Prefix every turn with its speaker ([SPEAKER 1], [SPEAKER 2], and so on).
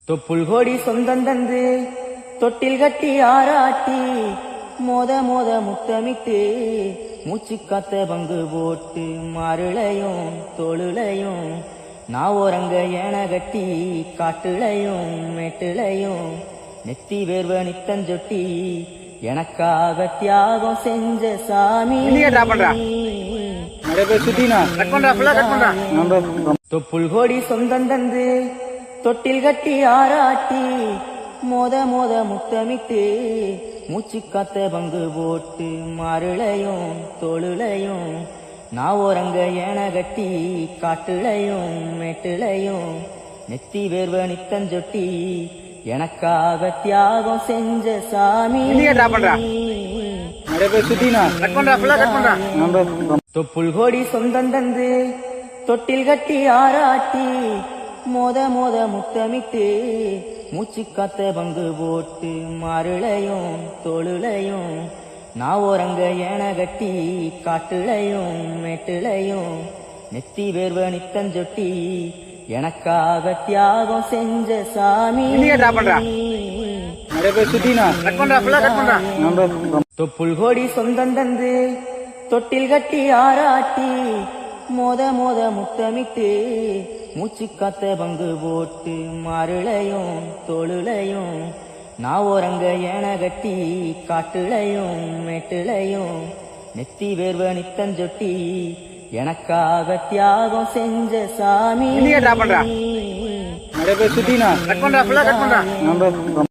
[SPEAKER 1] தொப்புள் கொடி சொந்தம் தந்து தொட்டில் கட்டி ஆராட்டி மோத மோத முத்தமிட்டு மூச்சு காத்த பங்கு போட்டு மாருளையும் தோளுலையும் நான் ஓரங்க ஏன கட்டி காட்டுளையும் மேட்டுளையும் நெத்தி வேர்வ நித்தஞ்சொட்டி எனக்காக தியாகம் செஞ்ச சாமி. தொப்புள் கொடி சொந்தம் தந்து தொட்டில் கட்டி ஆராட்டி மோத மோத முத்தமிட்டு மூச்சு காத்த பங்கு போட்டு மாருளையும் தோளுலையும் நான் ஓரங்க ஏன கட்டி காட்டுளையும் மேட்டுளையும் நெத்தி வேர்வ நித்தஞ்சொட்டி எனக்காக தியாகம் செஞ்ச சாமி. தொப்புள் கொடி சொந்தம் தந்து தொட்டில் கட்டி ஆராட்டி மோத மோத முத்தமிட்டு மூச்சு காத்த பங்கு போட்டு மாருளையும் தோளுலையும் நான் ஓரங்க ஏன கட்டி காட்டுளையும் மேட்டுளையும் நெத்தி வேர்வ நித்தஞ்சொட்டி எனக்காக தியாகம் செஞ்ச சாமி. தொப்புள் கொடி சொந்தம் தந்து தொட்டில் கட்டி ஆராட்டி மோத மோத முத்தமிட்டு மூச்சு காத்த பங்கு போட்டு மாருளையும் தோளுலையும் நான் ஓரங்க ஏன கட்டி காட்டுளையும் மேட்டுளையும் நெத்தி வேர்வ நித்தஞ்சொட்டி எனக்காக தியாகம் செஞ்ச சாமி.